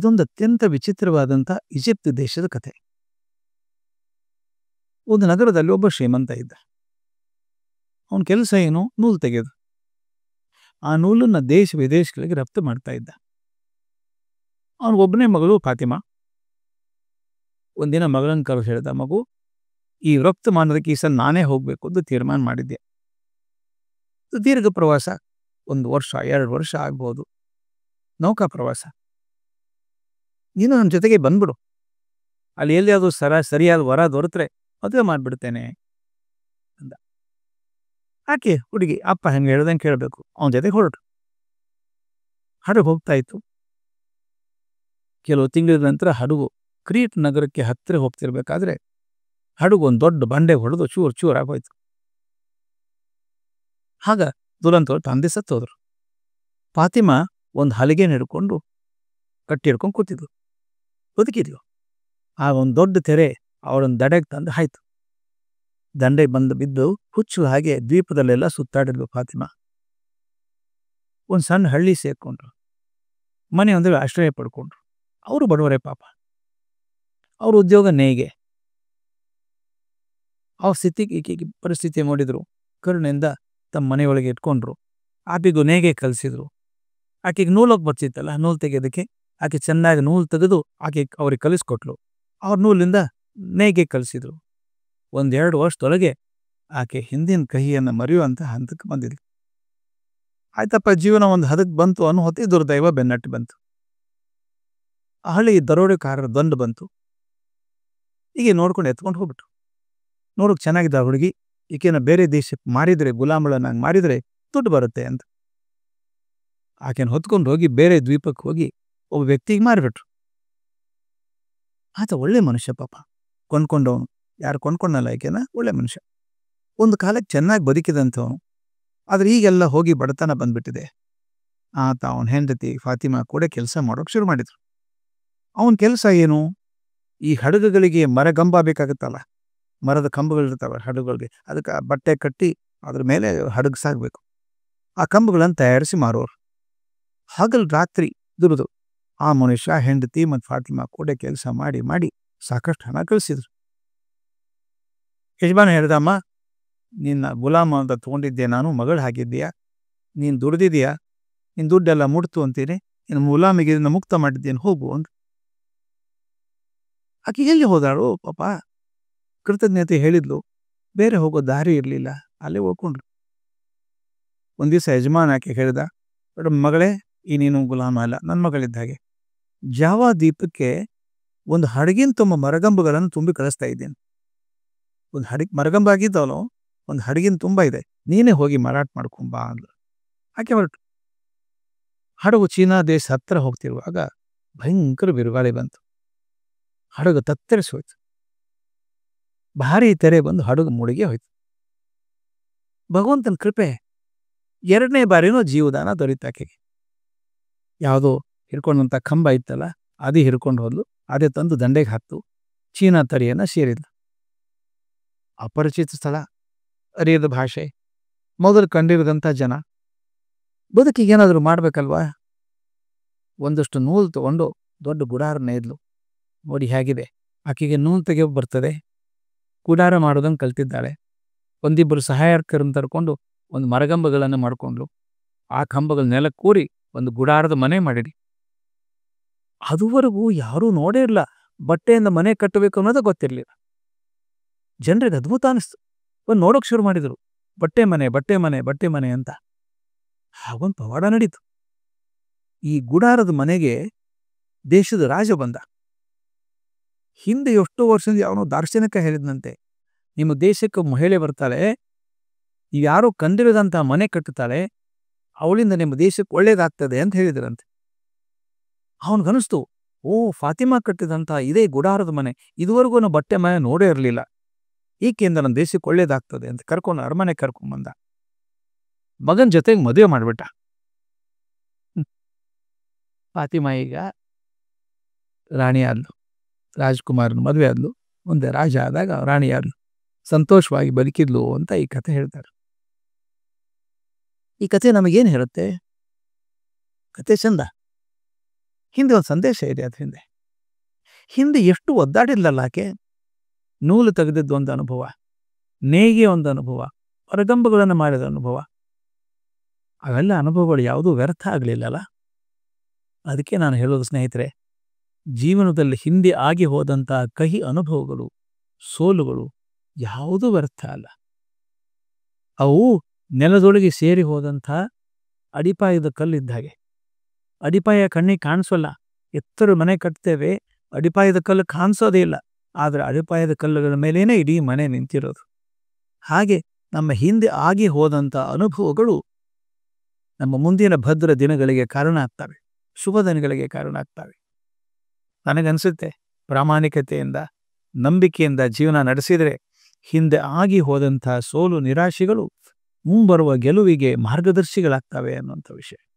ಇದೊಂದು ಅತ್ಯಂತ ವಿಚಿತ್ರವಾದಂಥ ಈಜಿಪ್ಟ್ ದೇಶದ ಕಥೆ. ಒಂದು ನಗರದಲ್ಲಿ ಒಬ್ಬ ಶ್ರೀಮಂತ ಇದ್ದ. ಅವನ ಕೆಲಸ ಏನು? ನೂಲು ತೆಗೆಯೋದು. ಆ ನೂಲನ್ನು ದೇಶ ವಿದೇಶಗಳಿಗೆ ರಫ್ತು ಮಾಡ್ತಾ ಇದ್ದ. ಅವನಿಗೊಬ್ಬನೇ ಮಗಳು ಫಾತಿಮಾ. ಒಂದಿನ ಮಗಳನ್ನ ಕರೆದು ಹೇಳಿದ, ಮಗು, ಈ ರಫ್ತು ಮಾಡೋದಕ್ಕೆ ಈ ಸಲ ನಾನೇ ಹೋಗಬೇಕು ಅಂತ ತೀರ್ಮಾನ ಮಾಡಿದ್ದೆ. ದೀರ್ಘ ಪ್ರವಾಸ, 1 ವರ್ಷ 2 ವರ್ಷ ಆಗ್ಬೋದು, ನೌಕಾ ಪ್ರವಾಸ. ನೀನು ನನ್ನ ಜೊತೆಗೆ ಬಂದ್ಬಿಡು, ಅಲ್ಲಿ ಎಲ್ಲಿಯಾದರೂ ಸರಿಯಾದ ವರ ದೊರೆತರೆ ಮದುವೆ ಮಾಡಿಬಿಡ್ತೇನೆ ಅಂದ. ಆಕೆ ಹುಡುಗಿ ಅಪ್ಪ ಹೆಂಗೆ ಹೇಳ್ದಂಗೆ ಕೇಳಬೇಕು, ಅವನ ಜೊತೆಗೆ ಹೊರಟು. ಹಡಗು ಹೋಗ್ತಾ ಇತ್ತು. ಕೆಲವು ತಿಂಗಳ ನಂತರ ಹಡಗು ಕ್ರೀಟ್ ನಗರಕ್ಕೆ ಹತ್ತಿರ ಹೋಗ್ತಿರ್ಬೇಕಾದ್ರೆ ಹಡಗು ಒಂದು ದೊಡ್ಡ ಬಂಡೆ ಹೊಡೆದು ಚೂರಾಗೋಯ್ತು. ಆಗ ದುರಂತವ್ರು ತಂದೆ ಸತ್ತೋದ್ರು. ಫಾತಿಮಾ ಒಂದು ಹಲಿಗೆ ಹಿಡ್ಕೊಂಡು ಕಟ್ಟಿ ಹಿಡ್ಕೊಂಡು ಕೂತಿದ್ರು. ಬದುಕಿದ್ವು. ಆಗ ಒಂದು ದೊಡ್ಡ ತೆರೆ ಅವಳನ್ನು ದಡೆಗೆ ತಂದು ಆಯ್ತು. ದಂಡೆ ಬಂದು ಬಿದ್ದು ಹುಚ್ಚು ಹಾಗೆ ದ್ವೀಪದಲ್ಲೆಲ್ಲ ಸುತ್ತಾಡಿದ್ಲು ಫಾತಿಮಾ. ಒಂದು ಸಣ್ಣ ಹಳ್ಳಿ ಸೇರ್ಕೊಂಡ್ರು. ಮನೆ ಒಂದೇ ಆಶ್ರಯ ಪಡ್ಕೊಂಡ್ರು. ಅವರು ಬಡವರೇ ಪಾಪ. ಅವ್ರ ಉದ್ಯೋಗ ನೇಯ್ಗೆ. ಅವ್ರ ಈಕೆಗೆ ಪರಿಸ್ಥಿತಿ ನೋಡಿದ್ರು. ಕರುಣೆಯಿಂದ ತಮ್ಮ ಮನೆಯೊಳಗೆ ಇಟ್ಕೊಂಡ್ರು. ಆಕೆಗೂ ನೇಯ್ಗೆ ಕಲಿಸಿದ್ರು. ಆಕೆಗೆ ನೂಲೋಗಿ ಬರ್ತಿತ್ತಲ್ಲ, ನೂಲು ತೆಗೆಯೋದಕ್ಕೆ ಆಕೆ ಚೆನ್ನಾಗಿ ನೂಲು ತೆಗೆದು ಅವ್ರಿಗೆ ಕಲಿಸ್ಕೊಟ್ಲು. ಅವ್ರ ನೂಲಿಂದ ನೇಯ್ಗೆ ಕಲಿಸಿದ್ರು. 1-2 ವರ್ಷದೊಳಗೆ ಆಕೆ ಹಿಂದಿನ ಕಹಿಯನ್ನು ಮರೆಯುವಂಥ ಹಂತಕ್ಕೆ ಬಂದಿದ್ಲು. ಆಯ್ತಪ್ಪ, ಜೀವನ ಒಂದು ಹದಕ್ಕೆ ಬಂತು ಅನ್ನೋ ಹೊತ್ತಿಗೆ ದುರ್ದೈವ ಬೆನ್ನಟ್ಟಿ ಬಂತು. ಆ ಹಳ್ಳಿ ದರೋಡೆಕಾರರ ದಂಡು ಬಂತು. ಹೀಗೆ ನೋಡ್ಕೊಂಡು ಎತ್ಕೊಂಡು ಹೋಗ್ಬಿಟ್ರು. ನೋಡೋಕೆ ಚೆನ್ನಾಗಿದ್ದ ಹುಡುಗಿ. ಈಕೆನ ಬೇರೆ ದೇಶಕ್ಕೆ ಮಾರಿದರೆ, ಗುಲಾಮಳನ್ನಾಗಿ ಮಾರಿದರೆ ದುಡ್ಡು ಬರುತ್ತೆ ಅಂತ ಆಕೆನ ಹೊತ್ಕೊಂಡು ಹೋಗಿ ಬೇರೆ ದ್ವೀಪಕ್ಕೆ ಹೋಗಿ ಒಬ್ಬ ವ್ಯಕ್ತಿಗೆ ಮಾರಿಬಿಟ್ರು. ಆತ ಒಳ್ಳೆ ಮನುಷ್ಯ ಪಾಪ. ಕೊಂಡ್ಕೊಂಡವನು. ಯಾರು ಕೊಂಡ್ಕೊಂಡಲ್ಲ ಈಕೆನ, ಒಳ್ಳೆ ಮನುಷ್ಯ. ಒಂದು ಕಾಲಕ್ಕೆ ಚೆನ್ನಾಗಿ ಬದುಕಿದಂಥವನು. ಆದರೆ ಈಗೆಲ್ಲ ಹೋಗಿ ಬಡತನ ಬಂದ್ಬಿಟ್ಟಿದೆ. ಆತ ಅವನ ಹೆಂಡತಿ ಫಾತಿಮಾ ಕೂಡ ಕೆಲಸ ಮಾಡೋಕೆ ಶುರು ಮಾಡಿದ್ರು. ಅವನ ಕೆಲಸ ಏನು? ಈ ಹಡಗುಗಳಿಗೆ ಮರಗಂಬ ಬೇಕಾಗುತ್ತಲ್ಲ, ಮರದ ಕಂಬಗಳಿರ್ತಾವೆ ಹಡಗುಗಳಿಗೆ, ಅದಕ್ಕೆ ಬಟ್ಟೆ ಕಟ್ಟಿ ಅದ್ರ ಮೇಲೆ ಹಡಗು ಸಾಗಬೇಕು. ಆ ಕಂಬಗಳನ್ನು ತಯಾರಿಸಿ ಮಾರೋರು. ಹಗಲು ರಾತ್ರಿ ದುಡಿದು ಆ ಮನುಷ್ಯ, ಹೆಂಡತಿ ಮತ್ತು ಫಾತಿಮಾ ಕೂಡ ಕೆಲಸ ಮಾಡಿ ಮಾಡಿ ಸಾಕಷ್ಟು ಹಣ ಕಳಿಸಿದ್ರು. ಯಜಮಾನ ಹೇಳ್ದಮ್ಮ, ನಿನ್ನ ಗುಲಾಮ ಅಂತ ತೊಗೊಂಡಿದ್ದೆ ನಾನು, ಮಗಳು ಹಾಕಿದ್ದೀಯಾ, ನೀನು ದುಡ್ದಿದ್ದೀಯಾ, ನಿನ್ನ ದುಡ್ಡೆಲ್ಲ ಮುಡ್ತು ಅಂತೀನಿ, ನಿನ್ನ ಗುಲಾಮಿಗೆ ಇದನ್ನು ಮುಕ್ತ ಮಾಡಿದ್ದೇನೆ, ಹೋಗು ಅಂತ. ಆಕೆ ಎಲ್ಲಿ ಹೋದಾಳು ಪಾಪ? ಕೃತಜ್ಞತೆ ಹೇಳಿದ್ಲು. ಬೇರೆ ಹೋಗೋ ದಾರಿ ಇರಲಿಲ್ಲ, ಅಲ್ಲೇ ಉಳ್ಕೊಂಡ್ರು. ಒಂದು ದಿವಸ ಯಜಮಾನ ಆಕೆ ಹೇಳಿದ, ಮಗಳೇ, ಈ ನೀನು ಗುಲಾಮ ಅಲ್ಲ, ನನ್ನ ಮಗಳಿದ್ದ ಹಾಗೆ. ಜಾವಾ ದ್ವೀಪಕ್ಕೆ ಒಂದು ಹಡಗಿನ ತುಂಬ ಮರಗಂಬುಗಳನ್ನು ತುಂಬಿ ಕಳಿಸ್ತಾ ಇದ್ದೇನೆ. ಒಂದು ಮರಗಂಬ ಆಗಿದ್ದವನು ಒಂದು ಹಡಗಿನ ತುಂಬ ಇದೆ, ನೀನೇ ಹೋಗಿ ಮಾರಾಟ ಮಾಡ್ಕೊಂಬಾ ಅಂದ್ಲು. ಆಕೆ ಹೊರಟು. ಹಡಗು ಚೀನಾ ದೇಶ ಹತ್ತಿರ ಹೋಗ್ತಿರುವಾಗ ಭಯಂಕರ ಬಿರುಗಾಳಿ ಬಂತು. ಹಡಗು ತತ್ತರಿಸಿ ಹೋಯ್ತು. ಭಾರಿ ತೆರೆ ಬಂದು ಹಡಗು ಮುಳುಗಿ ಹೋಯ್ತು. ಭಗವಂತನ ಕೃಪೆ, 2ನೇ ಬಾರಿನೂ ಜೀವದಾನ ದೊರೀತಾಕೆಗೆ. ಯಾವುದೋ ಹಿಡ್ಕೊಂಡಂಥ ಕಂಬ ಇತ್ತಲ್ಲ, ಅದೇ ಹಿಡ್ಕೊಂಡು ಹೋದ್ಲು. ಅದೇ ತಂದು ದಂಡೆಗೆ ಹಾಕ್ತು. ಚೀನಾ ತಡಿಯನ್ನು ಸೇರಿದ್ಲು. ಅಪರಿಚಿತ ಸ್ಥಳ, ಅರಿಯದ ಭಾಷೆ, ಮೊದಲು ಕಂಡಿರದಂಥ ಜನ. ಬದುಕಿಗೇನಾದರೂ ಮಾಡ್ಬೇಕಲ್ವಾ? ಒಂದಷ್ಟು ನೂಲು ತಗೊಂಡು ದೊಡ್ಡ ಗುಡಾರನ್ನ ಇದ್ಲು. ನೋಡಿ ಹೇಗಿದೆ, ಆಕೆಗೆ ನೂಲು ತೆಗೆಯೋ ಬರ್ತದೆ, ಗುಡಾರ ಮಾಡೋದನ್ನು ಕಲ್ತಿದ್ದಾಳೆ. ಒಂದಿಬ್ಬರು ಸಹಾಯಕರನ್ನು ತರ್ಕೊಂಡು ಒಂದು ಮರಗಂಬಗಳನ್ನು ಮಾಡಿಕೊಂಡ್ಲು. ಆ ಕಂಬಗಳ ನೆಲ ಕೂರಿ ಒಂದು ಗುಡಾರದ ಮನೆ ಮಾಡಿರಿ. ಅದುವರೆಗೂ ಯಾರೂ ನೋಡೇ ಇಲ್ಲ. ಬಟ್ಟೆಯಿಂದ ಮನೆ ಕಟ್ಟಬೇಕು ಅನ್ನೋದು ಗೊತ್ತಿರಲಿಲ್ಲ. ಜನರಿಗೆ ಅದ್ಭುತ ಅನಿಸ್ತು. ಒಂದು ನೋಡೋಕೆ ಶುರು ಮಾಡಿದರು. ಬಟ್ಟೆ ಮನೆ ಬಟ್ಟೆ ಮನೆ ಬಟ್ಟೆ ಮನೆ ಅಂತ. ಹಾಗೊಂದು ಪವಾಡ ನಡೀತು. ಈ ಗುಡಾರದ ಮನೆಗೆ ದೇಶದ ರಾಜ ಬಂದ. ಹಿಂದೆ ಎಷ್ಟೋ ವರ್ಷದಿಂದ ಯಾವನೋ ದಾರ್ಶನಿಕ ಹೇಳಿದ್ನಂತೆ, ನಿಮ್ಮ ದೇಶಕ್ಕೆ ಮಹಿಳೆ ಬರ್ತಾಳೆ, ಯಾರೋ ಕಂದಿರದಂಥ ಮನೆ ಕಟ್ಟುತ್ತಾಳೆ, ಅವಳಿಂದ ನಿಮ್ಮ ದೇಶಕ್ಕೆ ಒಳ್ಳೇದಾಗ್ತದೆ ಅಂತ ಹೇಳಿದ್ರಂತೆ. ಅವನಿಗನಿಸ್ತು, ಓ, ಫಾತಿಮಾ ಕಟ್ಟಿದಂಥ ಇದೇ ಗುಡಾರದ ಮನೆ, ಇದುವರೆಗೂ ನಾವು ಬಟ್ಟೆ ಮನೆ ನೋಡೇ ಇರಲಿಲ್ಲ, ಈಕೆಯಿಂದ ನನ್ನ ದೇಶಕ್ಕೆ ಒಳ್ಳೇದಾಗ್ತದೆ ಅಂತ ಕರ್ಕೊಂಡು ಅರಮನೆ ಕರ್ಕೊಂಡ್ಬಂದ. ಮಗನ ಜೊತೆಗೆ ಮದುವೆ ಮಾಡಿಬಿಟ್ಟ. ಫಾತಿಮಾ ಈಗ ರಾಣಿ ಆದ್ಲು. ರಾಜ್ಕುಮಾರನ ಮದುವೆ ಆದ್ಲು. ಮುಂದೆ ರಾಜ ಆದಾಗ ರಾಣಿ ಆದ್ಲು. ಸಂತೋಷವಾಗಿ ಬದುಕಿದ್ಲು ಅಂತ ಈ ಕಥೆ ಹೇಳ್ತಾರೆ. ಈ ಕಥೆ ನಮಗೇನು ಹೇಳುತ್ತೆ? ಕತೆ ಚಂದ. ಹಿಂದೆ ಒಂದು ಸಂದೇಶ ಇದೆ. ಅದು ಹಿಂದೆ ಎಷ್ಟು ಒದ್ದಾಡಿಲ್ಲಲ್ಲ ಆಕೆ. ನೂಲು ತೆಗೆದಿದ್ದು ಒಂದು ಅನುಭವ, ನೇಯ್ಗೆ ಒಂದು ಅನುಭವ, ಹೊರಗಂಬಗಳನ್ನು ಮಾಡಿದ ಅನುಭವ. ಅವೆಲ್ಲ ಅನುಭವಗಳು ಯಾವುದೂ ವ್ಯರ್ಥ ಆಗಲಿಲ್ಲಲ್ಲ. ಅದಕ್ಕೆ ನಾನು ಹೇಳೋದು ಸ್ನೇಹಿತರೆ, ಜೀವನದಲ್ಲಿ ಹಿಂದೆ ಆಗಿ ಹೋದಂಥ ಕಹಿ ಅನುಭವಗಳು, ಸೋಲುಗಳು ಯಾವುದೂ ವ್ಯರ್ಥ ಅಲ್ಲ. ಅವು ನೆಲದೊಳಗೆ ಸೇರಿ ಹೋದಂಥ ಅಡಿಪಾಯದ ಕಲ್ಲಿದ್ದ ಹಾಗೆ. ಅಡಿಪಾಯ ಕಣ್ಣಿಗೆ ಕಾಣಿಸೋಲ್ಲ. ಎತ್ತರ ಮನೆ ಕಟ್ತೇವೆ, ಅಡಿಪಾಯದ ಕಲ್ಲು ಕಾಣಿಸೋದೇ ಇಲ್ಲ. ಆದರೆ ಅಡಿಪಾಯದ ಕಲ್ಲುಗಳ ಮೇಲೇನೆ ಇಡೀ ಮನೆ ನಿಂತಿರೋದು. ಹಾಗೆ ನಮ್ಮ ಹಿಂದೆ ಆಗಿ ಹೋದಂಥ ಅನುಭವಗಳು ನಮ್ಮ ಮುಂದಿನ ಭದ್ರ ದಿನಗಳಿಗೆ ಕಾರಣ ಆಗ್ತವೆ, ಶುಭ ದಿನಗಳಿಗೆ ಕಾರಣ ಆಗ್ತವೆ. ನನಗನ್ಸುತ್ತೆ, ಪ್ರಾಮಾಣಿಕತೆಯಿಂದ, ನಂಬಿಕೆಯಿಂದ ಜೀವನ ನಡೆಸಿದರೆ ಹಿಂದೆ ಆಗಿ ಹೋದಂಥ ಸೋಲು ನಿರಾಶೆಗಳು ಮುಂಬರುವ ಗೆಲುವಿಗೆ ಮಾರ್ಗದರ್ಶಿಗಳಾಗ್ತವೆ ಅನ್ನುವಂಥ ವಿಷಯ.